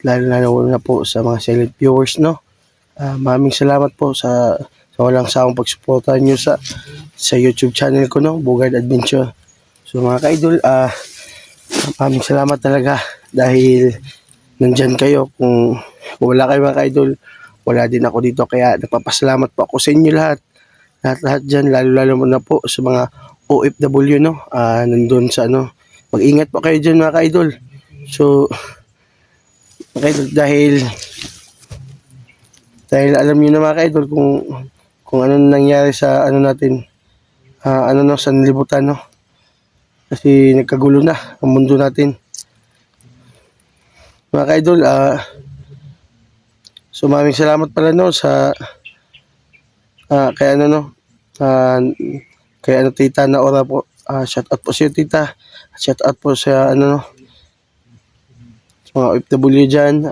lalo na po sa mga silent viewers, no. Maraming salamat po sa walang sawang pagsuporta niyo sa YouTube channel ko, no, Bugard Adventure. So mga ka-idol, maraming salamat talaga dahil nandyan kayo. Kung wala kayo mga ka-idol, wala din ako dito. Kaya nagpapasalamat po ako sa inyo lahat. Lahat dyan, lalo na po sa mga OFW, no, nandun sa ano. Mag-ingat po kayo dyan mga ka-idol. So, mga ka-idol, dahil alam niyo na mga ka-idol kung ano nangyari sa ano natin, sa nilibutan, no. Kasi nagkagulo na ang mundo natin. Mga ka-idol, so maraming salamat pala, no, sa kaya ano, no, kaya tita na ora po. Shout out po sa iyo, tita. Shout out po sa ano, no, sa mga OFW dyan.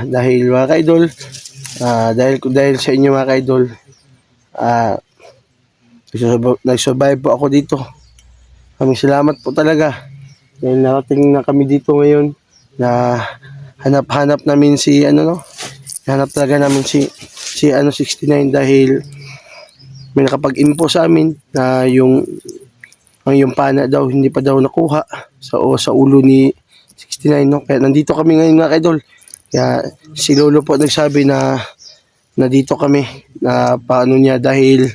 Dahil mga ka-idol, dahil sa inyo mga ka-idol, nag-survive po ako dito. Maraming salamat po talaga. Dahil narating na kami dito ngayon na hanap namin si ano, no. Hanap talaga namin si 69 dahil may nakapag-info sa amin na yung pana daw hindi pa daw nakuha sa ulo ni 69, no. Kaya nandito kami ngayon mga ka-idol. Kaya si Lolo po nagsabi na dito kami na paano niya dahil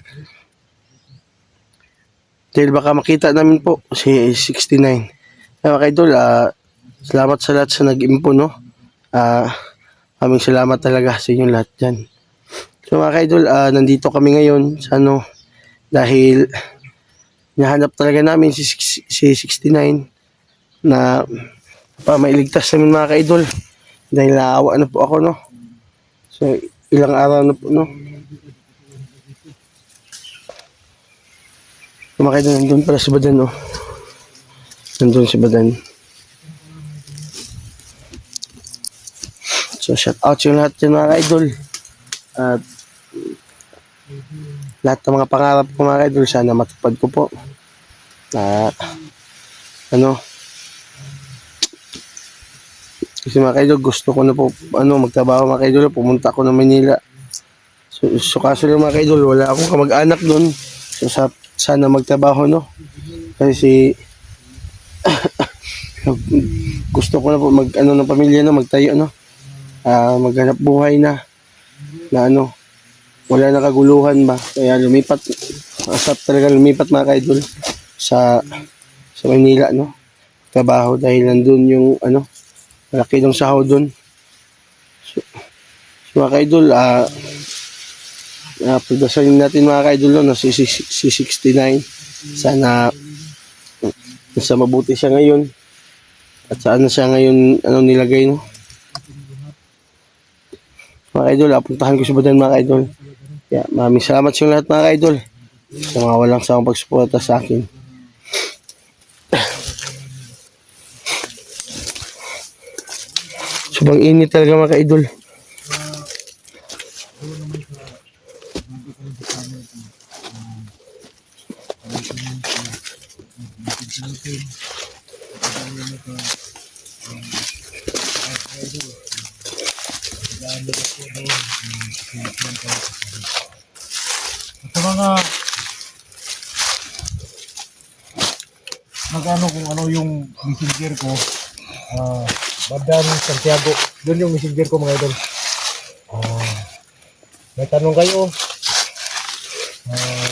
baka makita namin po si 69. Kaya mga ka-idol, salamat sa lahat sa nag-info, no. Maraming salamat talaga sa inyong lahat dyan. So mga ka-idol, nandito kami ngayon sa ano, dahil nahanap talaga namin si 69 na mailigtas namin mga ka-idol. Dahil naawa na po ako, no. So ilang araw na po, no. So mga ka-idol, nandun pala si Badan, no. Nandun si Badan. So shout out yung lahat yung mga ka-idol. At lahat ng mga pangarap ko mga ka-idol, sana matupad ko po. Kasi mga ka-idol, gusto ko na po magtrabaho mga ka-idol, pumunta ako ng Manila. So kaso lang mga ka-idol, wala akong kamag-anak doon. So sana magtrabaho, no. Kasi gusto ko na po ng pamilya, no, magtayo, no. Maghanap buhay na wala na kaguluhan ba. Kaya asap talaga lumipat mga ka-idol sa Manila, no. Trabaho dahil nandun yung malaki ng sahod dun. So mga ka-idol, pagdasalin natin mga ka-idol, no, si 69. Sana nasa mabuti siya ngayon at saan siya ngayon nilagay, no. Mga ka-idol, puntahan ko si Badan mga ka-idol. Kaya maraming salamat sa lahat mga ka-idol sa mga walang sawang pagsuporta sa akin. Sobrang init talaga mga ka-idol. Sa mga kung ano yung messenger ko, Badan Santiago, doon yung messenger ko mga idol. May tanong kayo,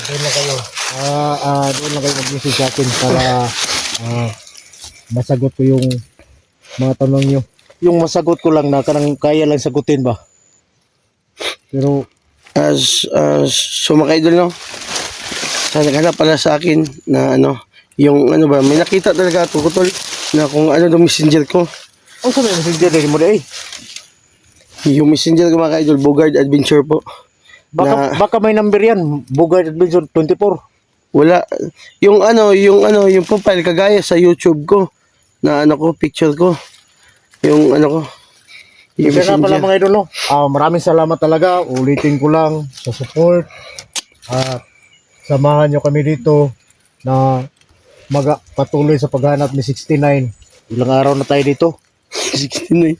doon lang kayo. Doon lang kayo mag-message sa akin para masagot ko yung mga tanong nyo. Yung masagot ko lang na kaya lang sagutin ba? Pero so mga ka-idol, no, naghanap pala sa akin na yung may nakita talaga ako tol na kung daw messenger ko. Sabi yung messenger din mo dahil? Yung messenger ko mga ka-idol, Bugard Adventure po. Baka may number yan, Bugard Adventure 24. Wala. Yung profile kagaya sa YouTube ko na picture ko. Yung ko. Isa nga pala mga idol, no? Maraming salamat talaga. Ulitin ko lang sa support. Samahan nyo kami dito na patuloy sa paghanap ni 69. Ilang araw na tayo dito? 69.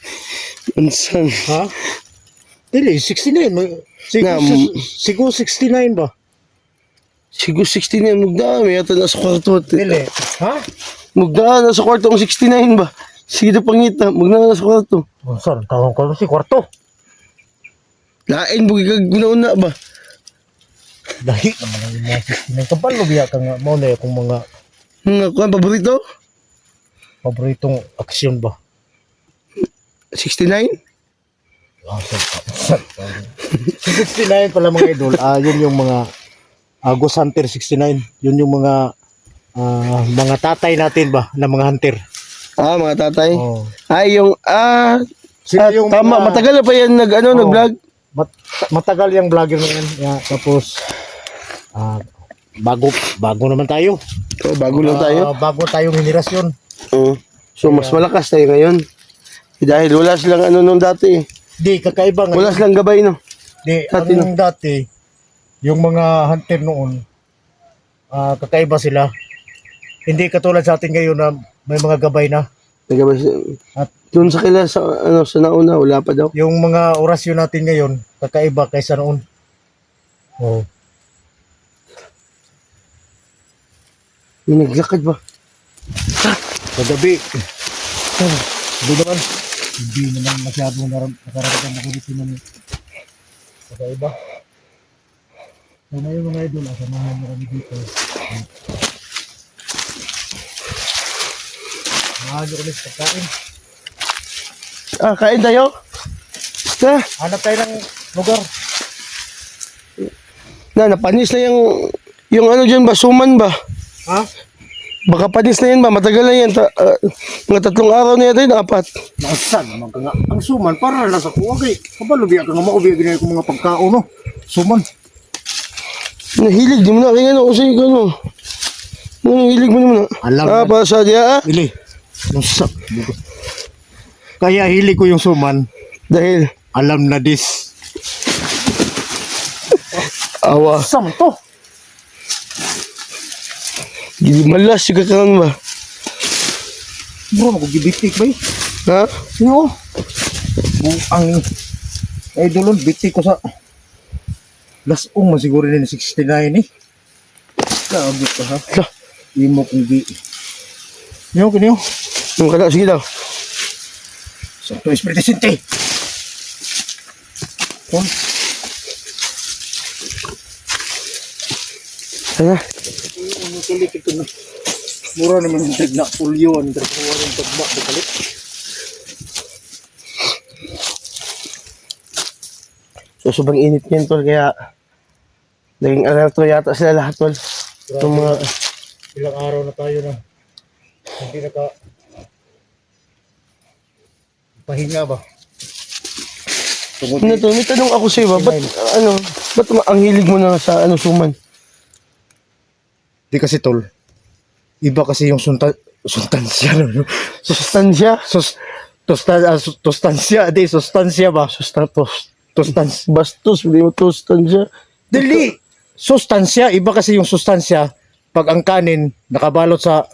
Unsan? Ha? Dili, 69. Na, Siguro 69 ba? Siguro 69 mugdaan. May yata nasa kwarto. Dili. Ha? Mugdaan nasa kwarto ang 69 ba? Sige na pangita. Mugdaan nasa kwarto. Saan? Tawang ko si kwarto. Lain bugi kag una ba? Dahil naman ang mga 69. Kapalo biya ka nga. Mauna yung mga Mga kuan paborito? paboritong aksyon ba? 69? Ah, saan? 69 pala mga idol. Yun yung mga Ghost Hunter 69. Yun yung mga tatay natin ba na mga hunter. Ah, mga tatay. Oh. Ay, yung Sila yung tama, mga- matagal na pa yan nag-vlog. Matagal yung vlogger na yan. Yeah, tapos bago naman tayo. So, bago lang tayo. Bago tayong henerasyon. Oo. So, mas malakas tayo ngayon. Dahil wala silang nung dati. Di, kakaiba nga. Wala silang gabay, no? Di, Dati, ang dati, yung mga hunter noon, kakaiba sila. Hindi katulad sa atin ngayon na may mga gabay na. Nagabay At doon sa kila, sa nauna, wala pa daw. yung mga orasyon natin ngayon, kakaiba kaysa noon. Oh. May naglakad ba? Kagabi. Hindi naman masyadong nakaramdaman ako dito ng kakaiba. So ngayon mga idol, samahan mo kami dito. Samahan nyo kami sa pagkain. Kain tayo? Na, Hanap tayo ng lugar. napanis na yung ano dyan ba, suman ba? Ha? Baka panis na yan ba? Matagal na yan. Mga 3 araw na yata yun, 4. Nasaan naman ka nga. Ang suman, para na sa kuwa kay. Kabalubiya ka nga maubiya ganyan ko mga pagkaon, no? Suman. Nahilig, di mo na kaya ano, kasi ano. Nahilig mo naman. Alam na. Para sa diya, Ili. Nasak. Kaya hili ko yung suman. Dahil, Alam na this. awa. Saan to? Gili malas yung kakangan ba? Bro, mag-bitik ba eh? Ha? Sino? Ang idolon, bitik ko sa lasong man siguro din 69 eh. Kaagit ka ha? Lah, Imo kong di. Nyo, kanyo? yung kala, sige daw. Santo Espiritu Santo. Kung Sana. ano tulik ito na. Mura naman yung tagna pulyo. Ang trapuwa ng tagna. Bukalik. So, sobrang init niyan, tol, kaya naging alerto yata sila lahat, tol. Itong mga, Ilang araw na tayo na hindi pahinga ba? Tungod ano to, may tanong ako sa'yo ba? Ba't ang hilig mo na sa suman? di kasi tol. Iba kasi yung sustansya. No? Sustansya? Sustansya. Di, sustansya ba? Sustansya. Bastos, hindi mo sustansya. Dili. Sustansya. Iba kasi yung sustansya. Pag ang kanin, nakabalot sa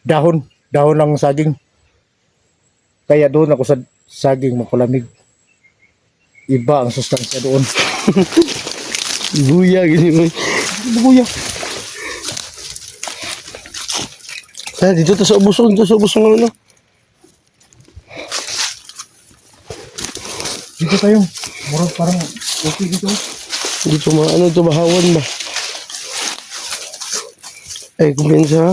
dahon. Dahon ng saging. Kaya doon ako sa saging mapalamig. Iba ang sustansya doon. Buya, gini mo. Buya. Dito to sa ubusong, ano. Dito tayo. Murag parang okay dito. Dito mga ito, bahawan ba? Ay, kumpensa ha.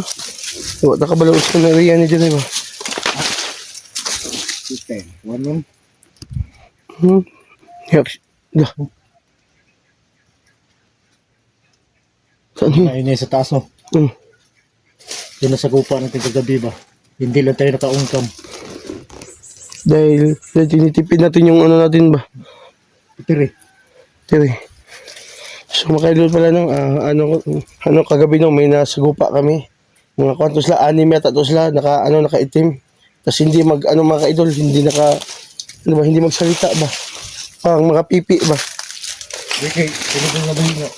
Iwa, nakabalaos ka na riyan ni dyan, ba? Okay. One. Yak, dah. Saan yun? Nainay sa taas no. Doon na sa gupa natin kagabi ba. Hindi lang tayo nakaungkam. Dahil tinitipid natin yung ano natin ba? Pero Tiri. So makailol pala nung kagabi nung may nasagupa kami. Mga kwantos la, 6 yata to sila, nakaitim. Tapos hindi mga idol, hindi magsalita ba? Parang mga pipi ba? okay, pinagong nabi nga.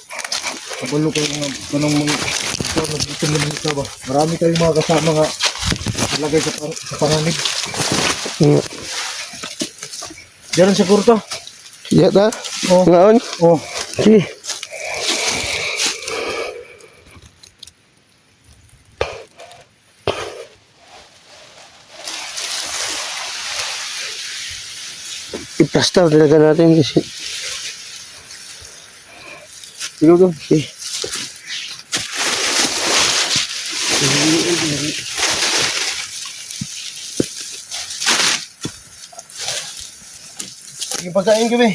Kabalo ko yung kanong mga ito, nagbitin naman ito ba. Marami tayong mga kasama nga nalagay sa panganib. Nga. Diyan sa kurto. Iya ta? Oh. Ngaon? Oh. Sige. I-plaster talaga natin kasi. Sige doon. Sige. Sige, pagkain kami.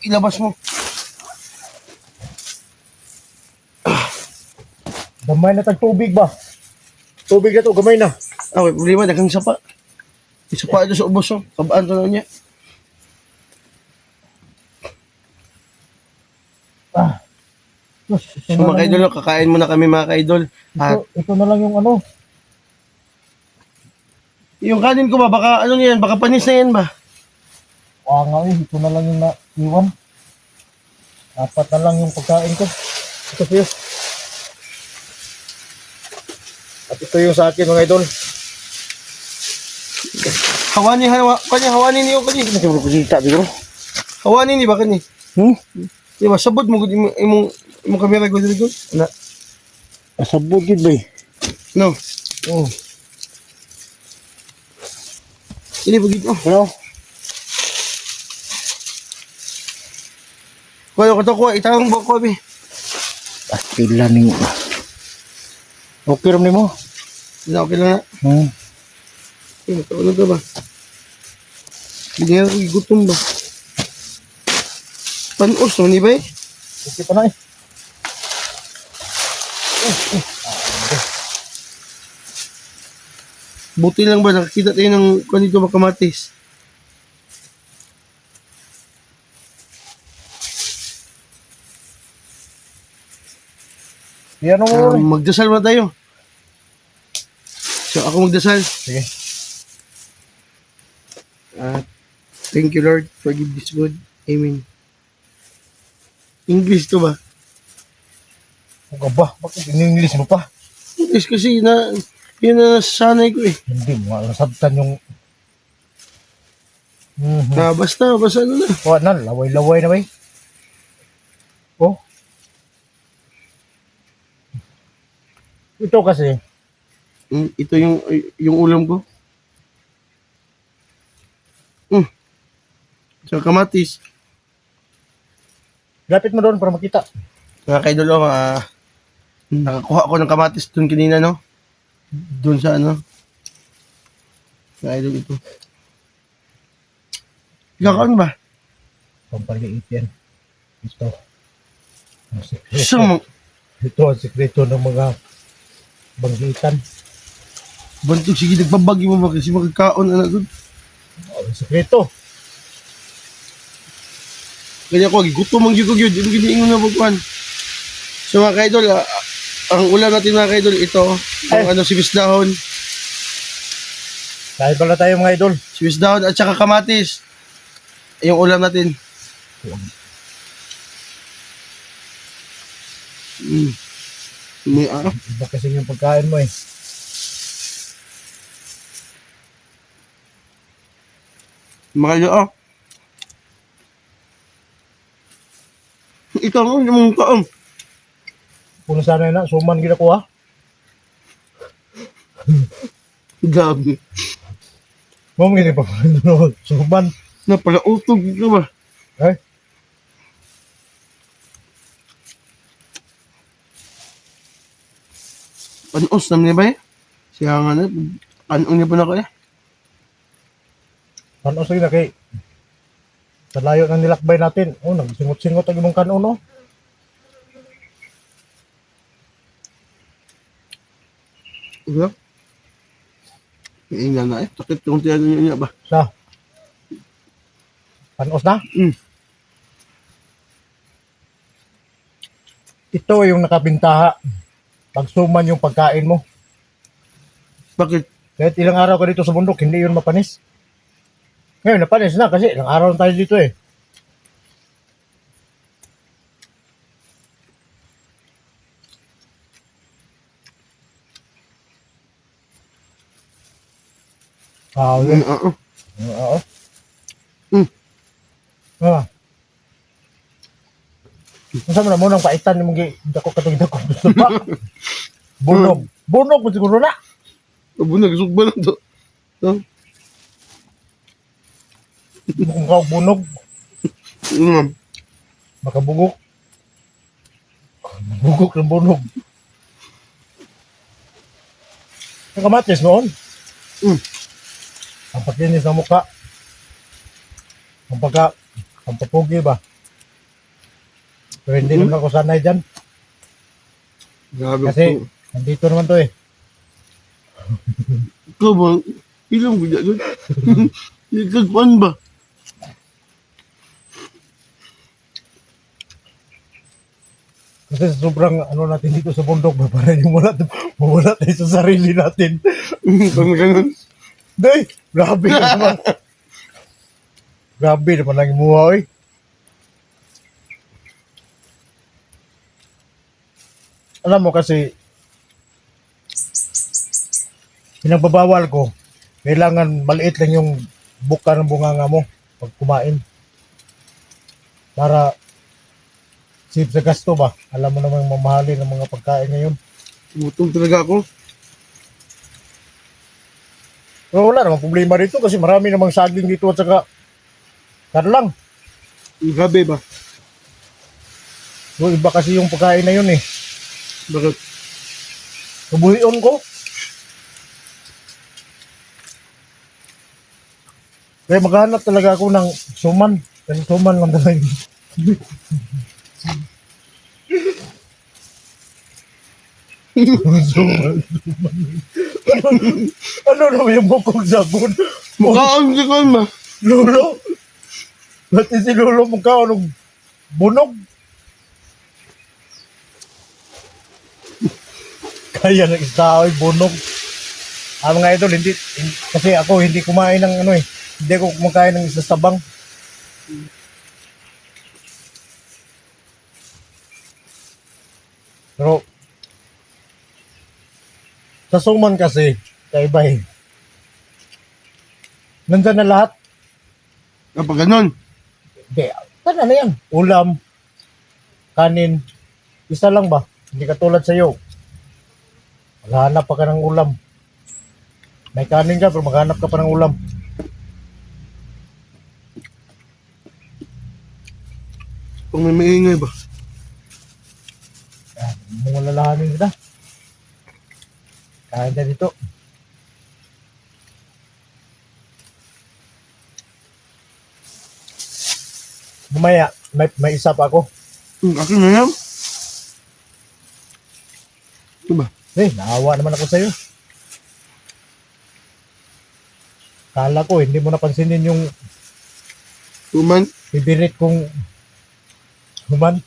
Ilabas mo. Gamay na tag tubig ba? Tubig na to, gamay na. Ah, may problema. Dagang isa pa. Isa pa ito sa ubos. Oh. Kabaan to na niya. Ah. Sus, ito, So na mga lang kaidol, kakain muna kami mga kaidol. At ito na lang yung ano. yung kanin ko ba, baka ano yan, baka panis na yan ba? Nga ito na lang yung naiwan. Apat na lang yung pagkain ko. Ito siya. At ito yung sa akin mga idol. Hawanin niyo kani. Ano siguro kita biro? Hawanin ni ba kani? Di ba, sabot mo gud imong kamera gud dito. Na, Asabot gid ba? no. Oh. Ini begitu. Ano? Kuya ko to ko itang ba ko bi. Pastila ni. Okay ram nimo? Na okay lang na. Ano to ba? Hindi ako gutom ba? Panos no ni ba? Okay pa na eh. Buti lang ba nakakita tayo ng kanito makamatis. Yan mo. Magdasal na tayo. So ako magdasal. Sige. Thank you Lord for give this good. Amen. English to ba? Huwag ba? Bakit in-English mo pa? English kasi na yun na sanay ko eh. Hindi mo nasabtan yung Basta ano na. Wala na, laway-laway na ba eh. Oh. Ito kasi, Ito yung ulam ko. So kamatis. lapit mo doon para makita. Mga kaidolo, nakakuha ko ng kamatis dun kanina, no? Dun sa ano. Mga idol ito. Gakaon ba? Pampaliit yan. Ito. Ang So, sekreto. Ito ang sekreto ng mga banggitan. bantog sige nagbabagi mo ba kasi magkakaon na dun. Ang sekreto. Kaya ako, gutom ang yun, yung giniingon na pagkuhan. So mga kaidol, ang ulam natin mga kaidol, ito, ang sibis dahon. Kahit pala tayo mga idol. Sibis dahon at saka kamatis. Yung ulam natin. May Iba kasi yung pagkain mo eh. mga kaidol, ikaw mo, yung kaon. Kung sana na, suman ginakuha. Gabi. Mamili pa ano, suman. Napalautog ka ba? Eh? Panos naman niya ba eh? Siya nga na, panon niya pa na kaya? Ano sige na kay sa layo ng nilakbay natin. Oh, nagsingot-singot ang imong kanon no. Iya. Ingnan na eh. Sakit yung tiyan niya ba? Sa panos na? Ito yung nakabintaha. Pagsuman yung pagkain mo. Bakit? Kahit ilang araw ka dito sa bundok, hindi yun mapanis. Ngayon, napanis na kasi ilang araw na tayo dito eh. Oo. Oo. Hmm. Ah. Unsa man mo nang paitan ni mong dako katong dako sa ba? Bunog. Bunog mo siguro na. Abo nagsugba na to. No? Kung ka bunog, Mm. makabugok. Bugok ng bunog. Ang kamatis noon. Mm. Ang pakinis ng mukha. Ang papugi ba? Pero hindi naman ako sanay dyan. Grabe Kasi, ko. nandito naman to eh. Ikaw ba? Ilang ko dyan? Ikagpan ba? Kasi sobrang ano natin dito sa bundok ba, para yung mawala tayo sa sarili natin. Kung ganun. Day, grabe ka naman. Grabe naman ang imuha eh. Alam mo kasi, pinagbabawal ko, kailangan maliit lang yung buka ng bunganga mo pag kumain. Para save sa gasto ba? Alam mo namang mamahalin ng mga pagkain ngayon. Gutom talaga ako. Pero wala namang problema dito kasi marami namang saging dito at saka karlang. Grabe ba? So, iba kasi yung pagkain na yun eh. Bakit? Kabuhion ko. Kaya maghanap talaga ako ng suman. Kasi suman lang talaga. Suman. Ano naman yung bukong sabon? Mukhaan ka kan ba? Lolo? Pati si Lolo mukha anong bunog? Kaya ng isda ay bunog. Mga idol, kasi ako hindi kumain ng ano eh. Hindi ako kumakain ng isa sabang. Pero, sa suman kasi, kaiba eh. Nandyan na lahat. Kapag ganun. Hindi, ano na yan? Ulam, kanin, isa lang ba? Hindi katulad sa'yo. Maghanap pa ka ng ulam. May kanin ka, pero maghanap ka pa ng ulam. Kung may maingay ba? Mga lalahanin sila. Kain ka dito. Mamaya, may isa pa ako. Akin na yan. Ito ba? Naawa naman ako sa'yo. Kala ko, hindi mo napansinin yung Tuman. bibirit kong human.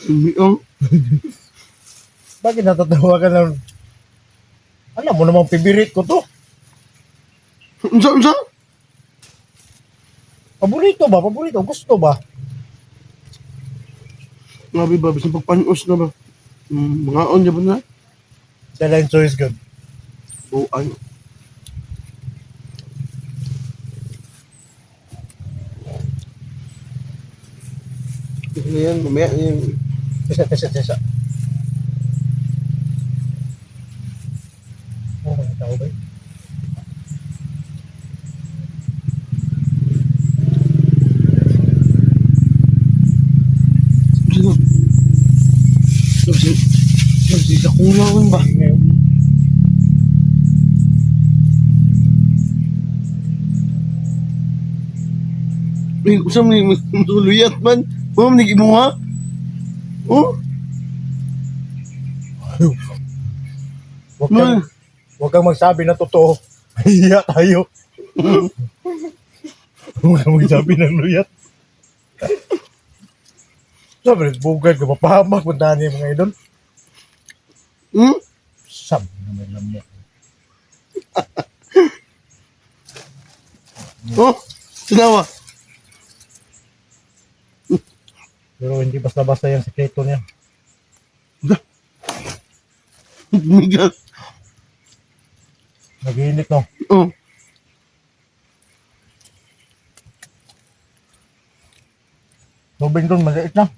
Umiong. Bakit natatawa ka na? Alam mo namang pibirit ko to. Unsa? Paborito ba? Paborito? Gusto ba? Grabe ba? Bisang pagpanos na ba? Mga on niya ba na? Saline choice good. O ano? Ito na yan. Mamaya yung... Tesa. Oh, may tao ba? Sino? Kasi sa kulangan ba? Ngayon. Usam ni tuluyat man. Ma'am, nag-imo ha? Oh? Huwag Man. kang magsabi na totoo. Hiya tayo. Huwag kang magsabi ng luyat. Sabi, bugad ka, mapahamak, puntahan niya mga idol. Hmm? Sabi naman lang mo. Oh? Sinawa? Pero hindi basta-basta yung sekreto niya. Migas. Nag-iinit, no? Mm. Tubig doon, maliit na.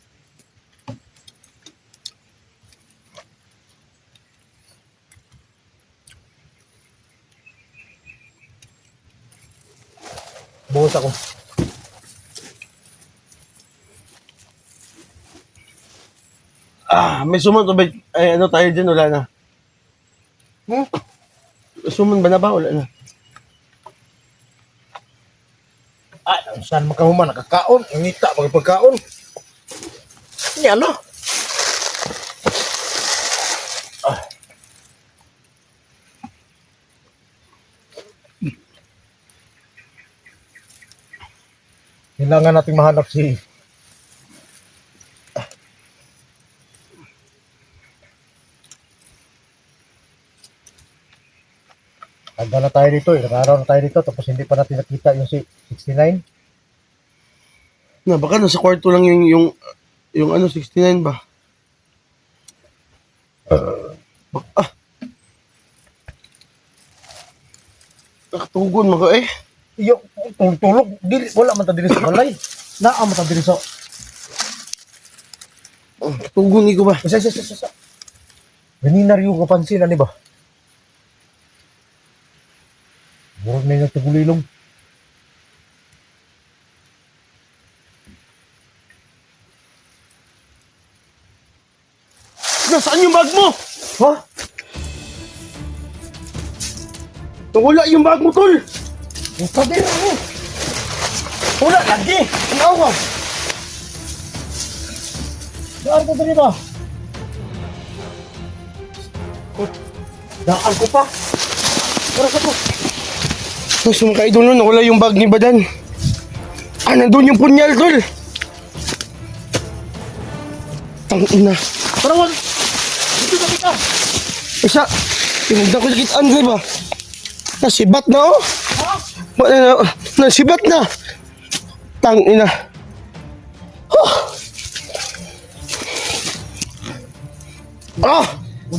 Buhos ako. May suman to ba? Ay, ano tayo dyan? Wala na. Hmm? Suman ba na ba? Wala na. Ay, saan makahuman? Nakakaon. Ngita, pagkaon. Yan, no? Kailangan nating mahanap si Handa na tayo dito, araw na tayo dito, tapos hindi pa natin nakita yung si 69. Na, baka nasa kwarto lang yung ano, 69 ba? Nakatugon mga eh. Yung tulog, dili, wala man ta dili sa balay. Naa man ta dili sa... Tugon ko ba? Isa. Ganinaryo ko pansin, ano ba? Murag na yung tagulilong. Nasaan yung bag mo? Ha? Wala yung bag mo, tol. Yung sabi na mo. Wala, lagi. Ikaw ka. Daan ko dali ba? Daan ko pa. Para sa ko. Mas mga ka-idol nun, wala yung bag ni Badan. Nandun yung punyal, tol. Tangina. Para wag. Dito na kita. Isa, tinagdan ko sakit Andre ba? Nasibat na, oh. Nasibat na. Tangina.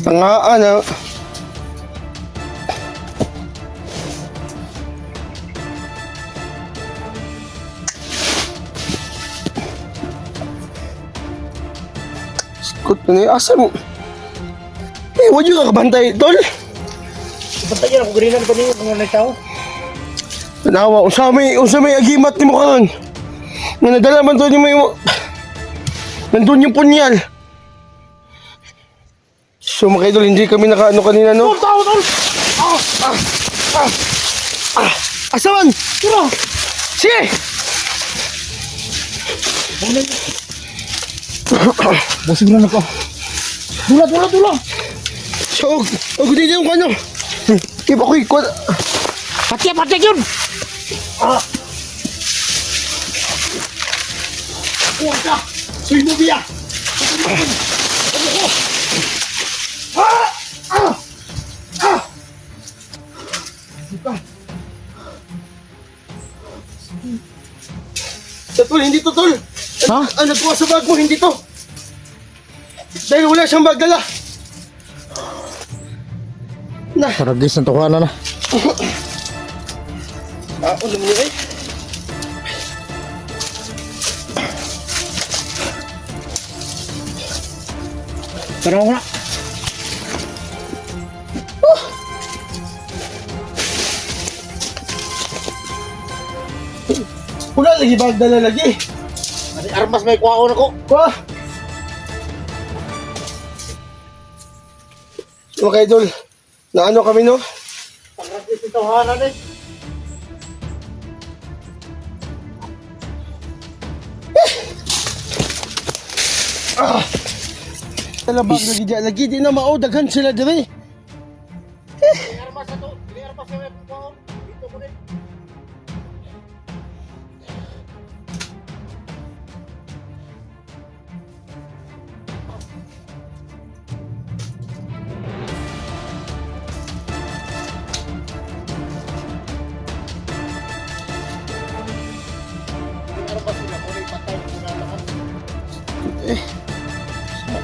Tangaan na. Skot na niya. Asa mo? Huwag yung kakabantay, tol. Bantayan ako garinan pa niyo mga nagtao. Tanawa, usamay agimat ni mo karon. Nga nadala man to ni mo. Nandun yung punyal. So mga idol, hindi kami nakaano kanina, no? Tol! Asaman! Tira! Sige! Busing na ako. Dula! So, dito yung kano. Iba ko ikot. Pati yun! Kuha ka! Suy mo biya! Tol, hindi to, tol. Ha? Ang nagkuha sa bag mo, hindi to. Dahil wala siyang bag dala. Na. Paragis ng tukanan na. Alam niyo eh. Pero nga. Wala lagi bag dala lagi. Ari armas may kuhaon ako. Wah! So, mga idol, na ano kami, no? Paragis ng tukanan eh. Talabag lagi dyan. Lagi di na maudaghan sila dire. May armas na to. May armas na may kuhaon. Dito mo rin. May armas sila. Kung may patay, sinalakan.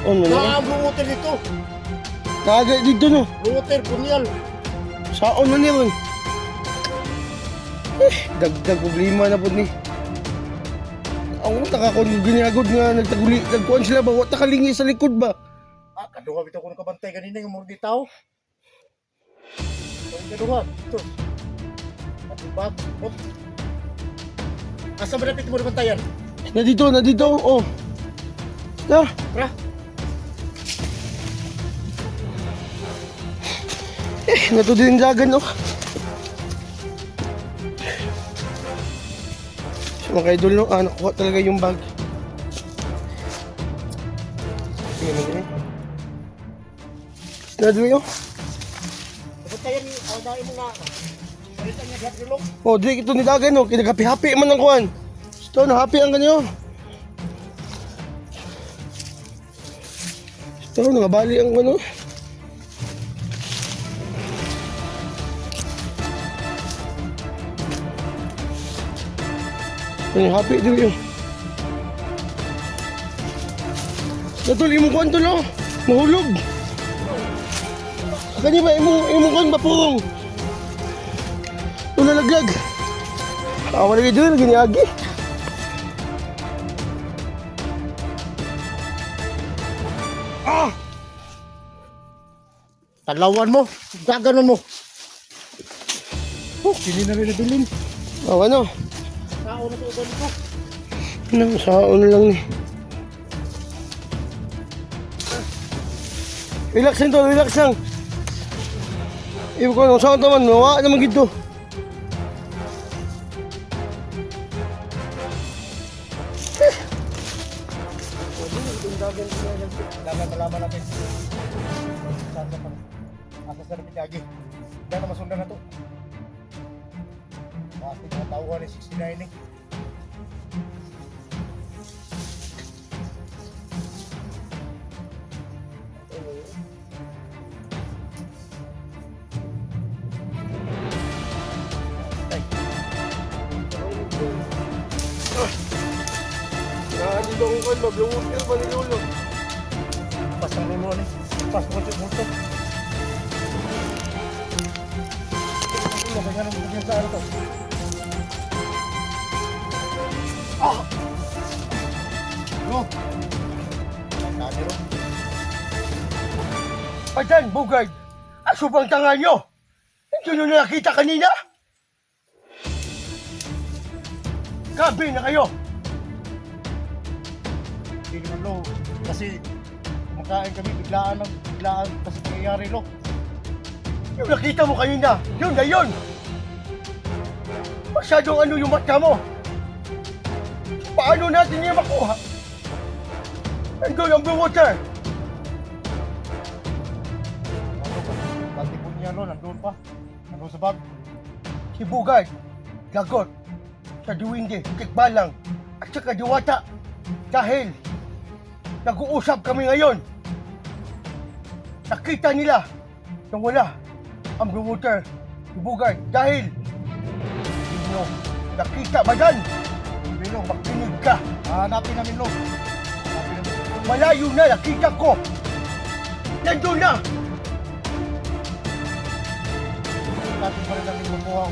Ano na? Ang router dito. Kaga dito, no? Router, punyal. Saon man yun. Dagdag problema na po ni. Ang utang ako ginagod nga nagkuhan sila ba? Wata kalingi sa likod ba? Kaduha bitaw ko nakabantay kanina yung mga tao. Kaduha. Ito. Bab. Asa ba napit mo na bantayan? Nadito. Oh. Da. Pra. Nato din dagan oh. So mga idol no, nakuha talaga yung bag. Sige na gini. Nadlo yun. Bantayan ni dai mo na. Salita niya diha dulong. Oh, di ito ni dagan no, kinagapi-hapi man ang kuhan. Ito na happy ang ganyo. Ito nangabali ang ano. Ay, happy din yun. Natul, imong kuhan tol, oh. Mahulog. Kani ba, imong kuhan bapurong. Ito nalaglag. Awa lagi doon, lagi ni Agi. Talawan mo. Gaganon mo. Hindi na rin nabilin. Oh, ano? Sao na ito ko. Ano, saon lang ni. Relax lang to, relax lang. Ibu ko, saan taman, mawa naman gito. Dapat malaman natin. Saan sa pan? Asa sa rin lagi. Diyan na masundan na to. Bakit mga tauhan ni 69 eh. Dito ang kan, mablungot ka pa ni Lolo. Pas ang lulo ni. Pas mo sa muto. Ano ba ganun mo sa ano to? No. Nani ro. Ayan, Bugard! Aso bang tanga nyo? Hindi nyo nakita kanina? Gabi na kayo! Hindi naman lo. Kasi kumakain kami biglaan kasi nangyayari lo. Yung nakita mo kanina, yun na yun! Masyadong ano yung mata mo? Paano natin yung makuha? Nandun ang blue water! Pati po niya lo, nandun pa. Nandun sa bag. Si Bugard, lagot, sa Duwinde, Tikbalang, at saka Diwata. Dahil nag-uusap kami ngayon. Nakita nila na wala ang blue water ni Bugard dahil hindi nyo nakita ba yan? Hindi lo. Makinig ka. Hanapin namin lo. Hanapin namin. Malayo na nakita ko. Nandun na. Natin pa rin namin makuha.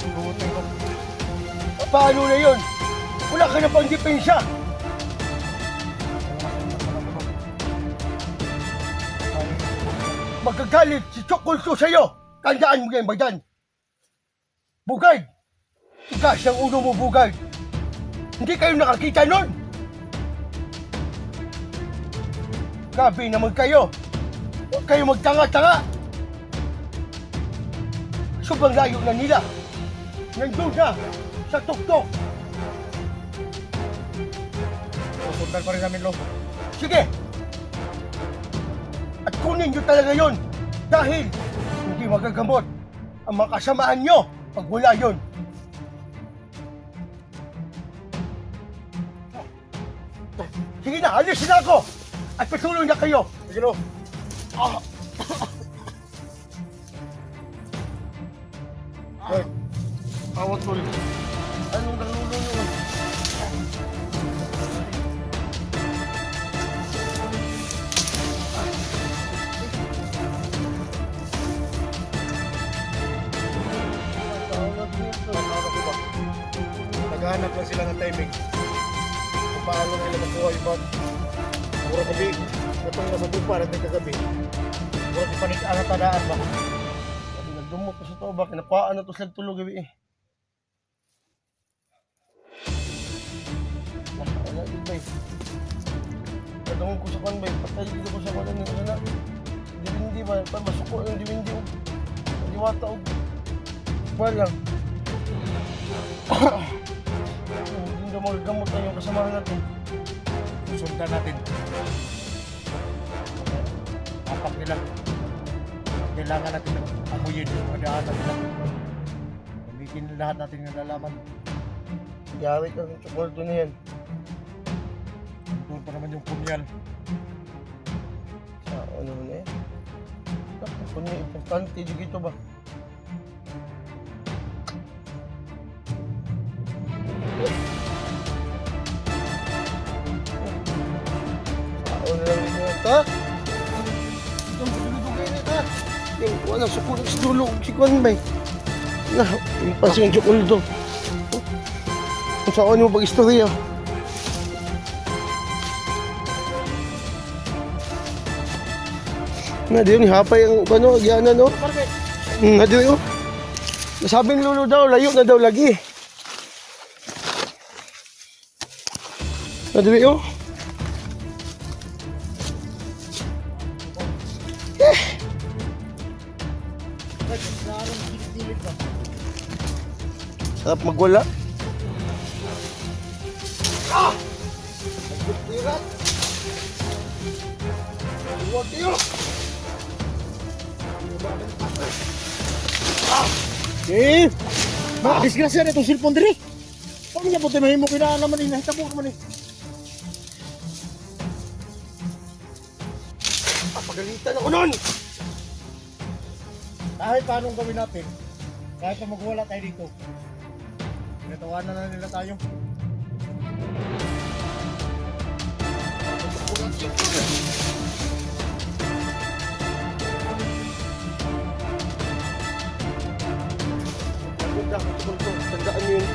Luhutay lo. Paano na yun? Wala ka na pang dipensya. Magagalit si Chocolso sa'yo. Tandaan mo yan ba yan? Bugard! Tigas ang ulo mo, Bugard. Hindi kayo nakakita nun. Gabi naman kayo. Huwag kayo magtanga-tanga. Sobrang layo na nila. Nandun na sa tuktok. Susundan pa rin namin lo. Sige! At kunin nyo talaga yon dahil hindi magagamot ang mga kasamaan nyo pag wala yon. Sige na, alis na ako! At patuloy na kayo! Sige lo. Hoy. Awat mo rin. Anong nalulo nyo? naghahanap lang sila ng timing kung paano nila makuha yung bag. Mura gabi, itong nasa dupa natin kagabi. Mura di panik ang tadaan ba? Sabi nagdumot ko sa to ba, kinapaan na to sila tulog gabi eh. Wala din ba eh. Kadungog ko sa kwan ba eh, patay dito ko sa kwan ng sana. Diwindi ba, masuko ng diwindi o. Diwata o. Walang. Hindi na magagamot na yung kasamahan natin. Sundan natin. Apak nila. Kailangan natin amuyin yung mga daanan nila. Gamitin lahat natin yung nalalaman. Yari ka ng tsokoldo na yan. Doon pa naman yung punyal. Sa ano na yan. Kung niya importante, di gito ba? Sao na lang dito yan, ta? Itong dugay na ta. Yung wala, sukulog sa dulo. Si Kwan ba eh? Na, yung pasing tsokoldo. Kung saan mo pag-istorya. Na diyon hapay ang ano, agyanan no. Na diyon. Nasabing lulo daw, layo na daw lagi. Na diyon. Sarap magwala. Nagbirat. Huwag kayo. Eh! Disgrasya na itong cellphone diri. Paano niya po tinahin mo kinalaman eh, nahitabo naman eh. Papagalitan ako nun! Kahit paanong gawin natin, kahit na magwala tayo dito, pinatawanan na nila tayo. Tandaan nyo yun.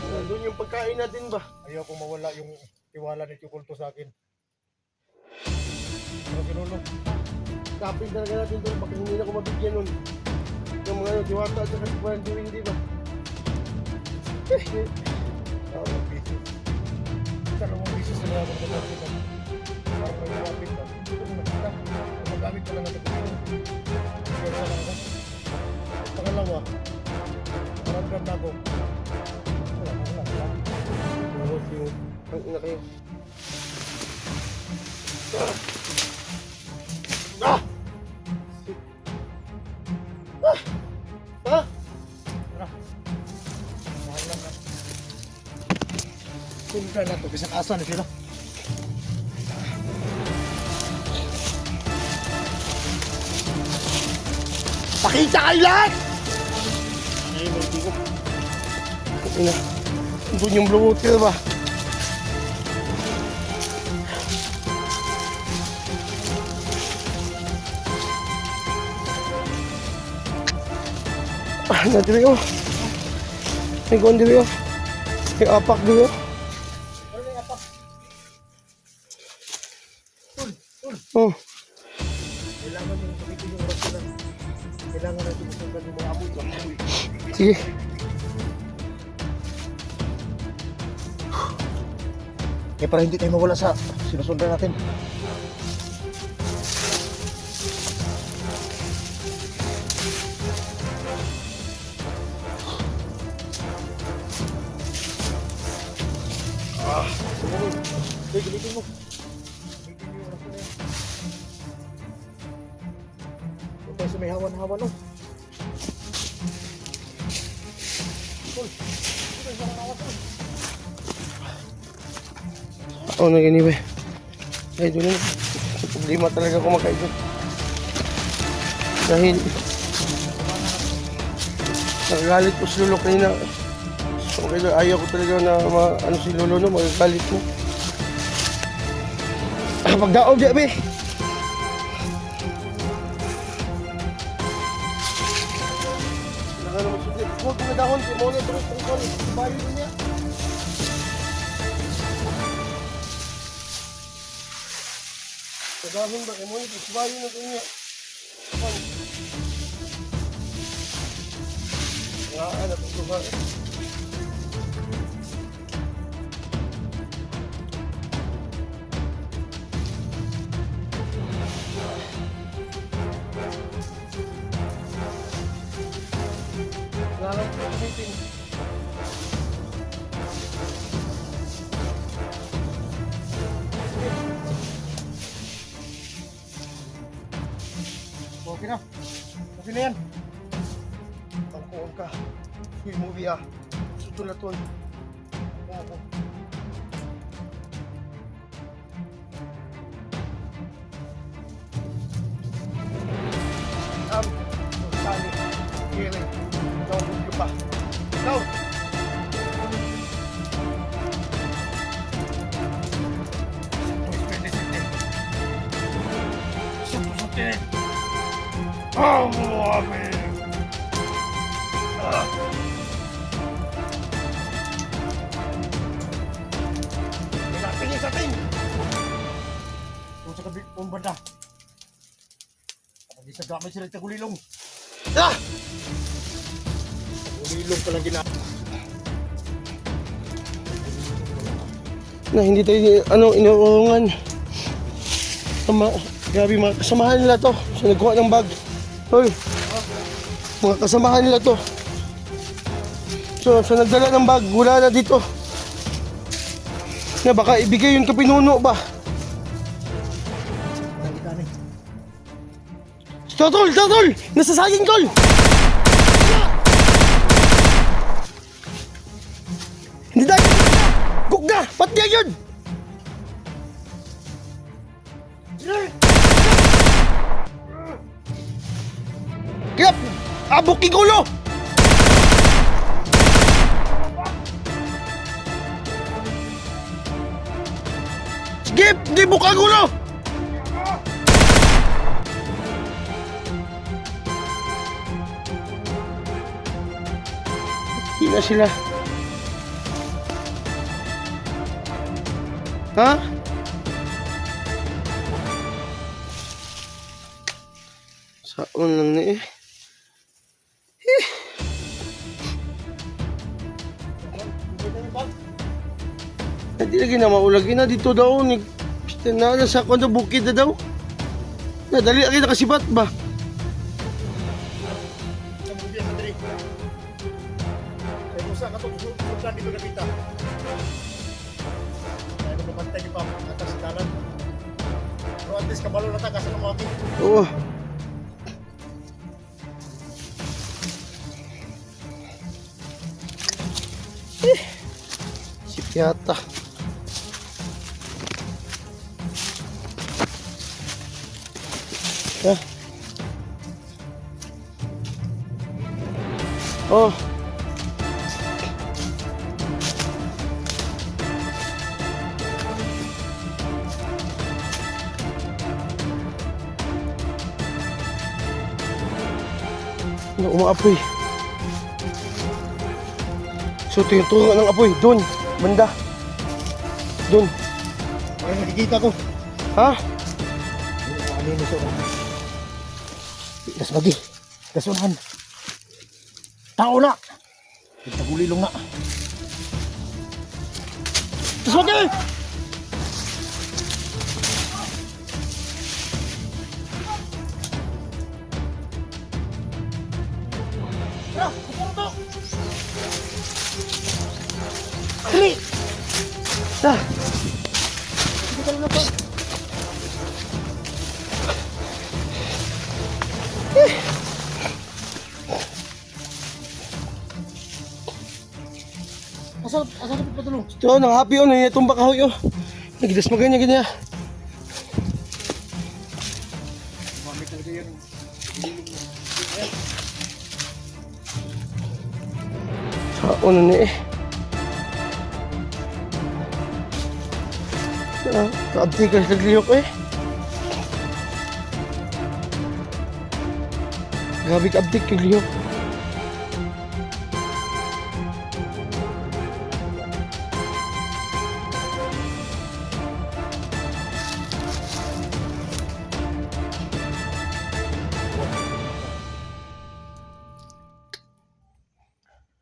Nandun yung pagkain natin ba? Ayaw kong mawala yung tiwala ni Chukulto sa akin. Pero sinulo, Kapin talaga natin doon. Baka hindi na ako mabigyan nun. Yung mga diwata at saka hindi ba? dalawang bisis. Dalawang bisis na lang ako nakakita. Parang may malapit na. Ito na makita. Magamit ko lang natin ito. Kaya sa lang ako. Pangalawa, maramdam na ako. Wala. Ang ina kayo. Tara. Mahal lang na. Sundan na ito. Bisang asa na sila. Pakita kayo lahat! Ay, may tigok. Ina. Doon yung blue water ba? Nadiri ko. May kuwan diri ko. May apak diri ko. Ano yung apak? Oh. Kailangan yung sabitin yung rasulan. Kailangan natin masundan yung mga amoy. Sige. Eh, para hindi tayo mawala sa sinusundan natin. Gilitin mo. Gilitin mo yung rasulan. Huwag tayo sa may hawan-hawan, no? Oo na ganiwe. Ay, doon na. Problema talaga kumakain doon. Dahil nagagalit po si Lolo kanina. mga idol, ayaw ko talaga na ano si Lolo no, magagalit mo. Pagdaog di be. Nagano mo sudli. Huwag mo dahon si Mona terus tungkol. Bayo niya. Kadahon ba kay Mona bayo na kanya. Ano to ba? Salamat po meeting. Okay na. Okay na yan. Tangkoon ka. Uy, movie ah. Sutulaton. Oo. Sali. Kiri. Ikaw, video pa. Ikaw! Tingin sa atin! Kung sa kabit pong banda. Kapag isa gamit sila tagulilong. Ah! Tagulilong ka lang Na hindi tayo inuurungan. Grabe mga kasamahan nila to. Sa nagkuha ng bag. Hoy. Mga kasamahan nila to. So, sa nagdala ng bag, wala na dito. Na baka ibigay yun kapinuno ba? Totol! Totol! Nasa saging tol! Hindi tayo! Gugga! Ba't niya yun? Kaya! Abok igulo! Sige! Hindi buka gulo! Hindi na sila. Ha? Saon lang na eh. Hindi lagi na maulagi na dito daw. Na sa kondo bukid na daw. Dali lagi nakasibat ba? Dito na kita. Kaya kung mapantay ni Papa ang atas dalan. Pero at least kabalo na taga sa namaki. Oo. Si Piata. Oh. Ano umaapoy? So tinuturo ng apoy doon, banda. Doon. Ay, nakikita ko. Ha? Ano yun ito? Das lagi. Kasunahan. Tao na! Tagulilong na. Das lagi! Dali! Ah! Hindi ka na pa. Asa ka patulong? Ito, nang happy yun, tumba kahoy yun. Nagidas maganya ganyan. Mami talaga yun. Saon na eh. Kaabti ka sa naglihok eh. Grabe kaabti ka naglihok.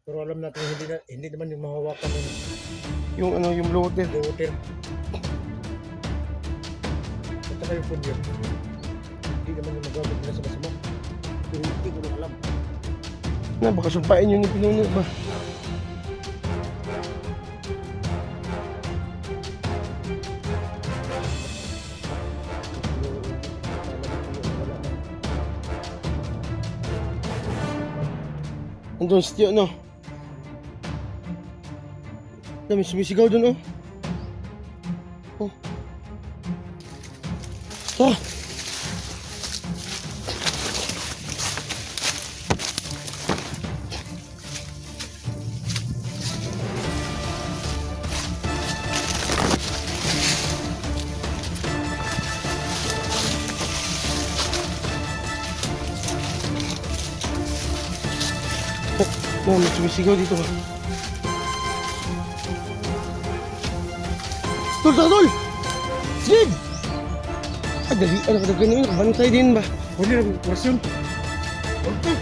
Pero alam natin hindi naman yung mahawakan ng Yung ano, yung bloater. water. At saka yung food yun. Hindi naman yung magamit nila sa masama. Pero hindi ko lang alam. Na, baka sumpain yun yung pinuno ba? Andun si Tio, no? Dami sumisigaw dun, oh. Oh. Ah! Oh, may sumisigaw dito, ba? Tol, tol, tol! Sige! Ah, dali, ano ka ganun? Bantay din ba? Huli lang, operasyon. Okay.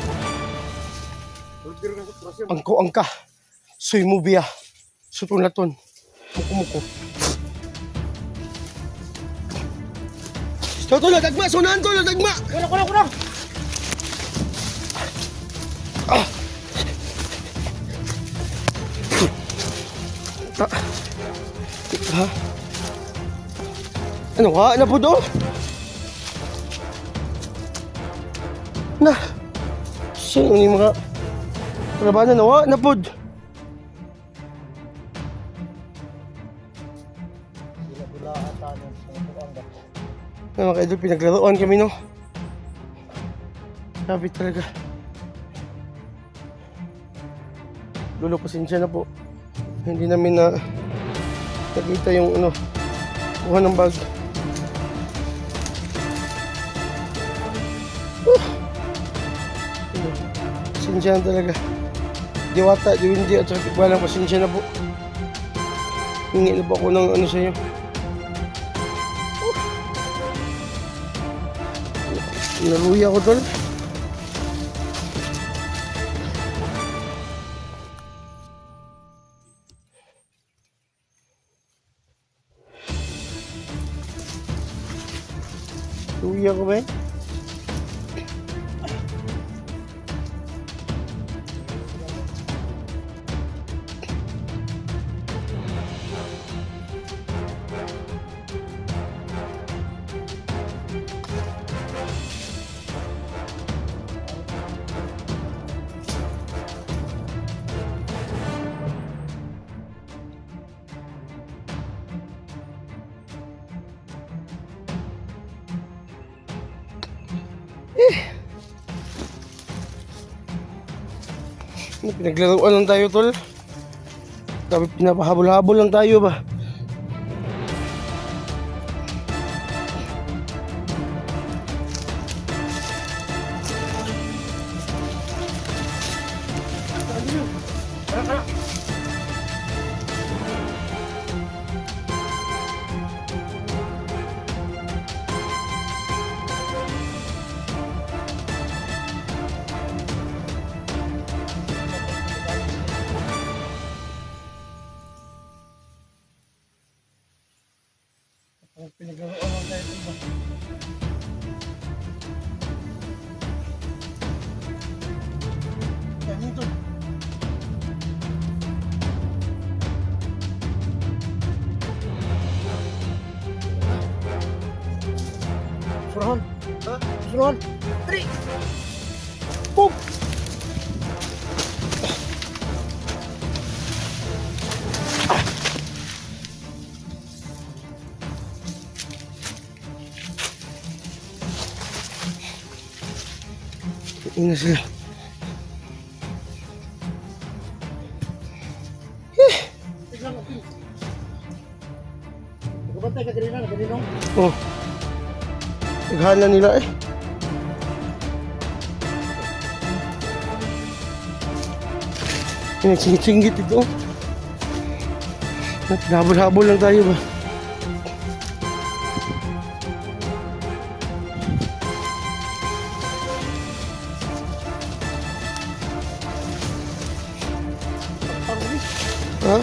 Huli lang, operasyon. Angko, angka. Soy mubia. Sutong laton. Muko-muko. Tol, tol, dagma! Sunahan, tol, dagma! Kurang! Ah! Ha? Ano ka? Ano po do? Na. Sino ni mga kalabanan na wa? Na po. Bila ata ng tuwang ba? Na mga idol, pinaglaruan kami, no? Grabe talaga. Lolo, pasensya na po. Hindi namin na nakita yung ano, kuha ng bag. Pasensya na talaga. Diwata, Diwindi at saka Tikbalang, pasensya na po. Hingi na po ako ng ano sa'yo. Naluya ko tol. Luya ko ba eh? Pinaglaruan lang tayo tol. Tapi pinapahabol-habol lang tayo ba. Pinaglaruan lang tayo tol ba. Ano tol? Surahan. Ha? Surahan. Tari! Boom! Ina sila. Tignan mo. Tignan. Bantay ka ganina, ganinong. Oh. Naghana nila eh. Nagsingit-singit ito. Habol-habol lang tayo ba? Ha?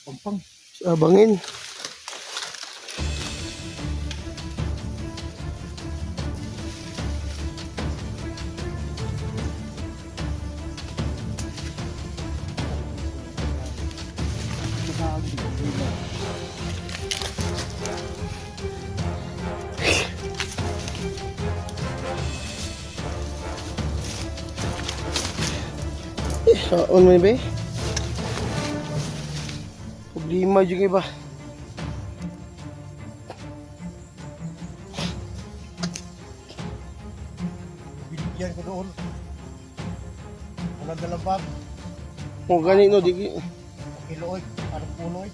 Pampang. Abangin. Saon mo ba? Problema juga iba. Binigyan ko doon. Walang dalabag. Kung ganito, di... Kiloy. Anong puloy?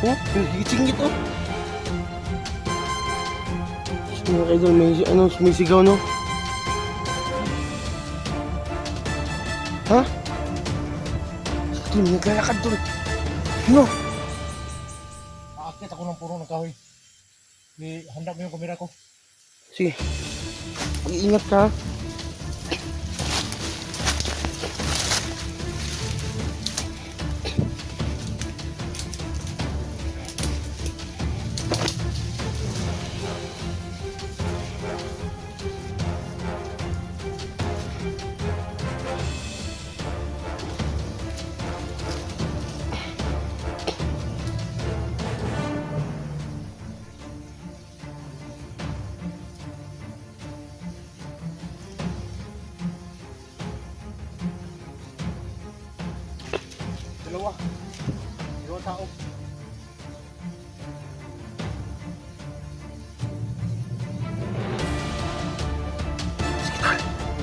Oh, nagigitsing ito. So, mga kaidol, may sigaw, no? Ha? Ito, naglalakad doon. Ano? Aakit ako ng puno ng kahoy. Handa mo yung kamera ko. Sige. Mag-iingat ka, ha? Dalawa. Dalawa tao.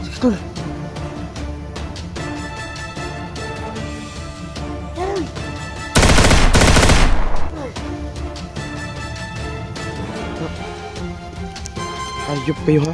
Sige, tol. Hayop kayo, ha?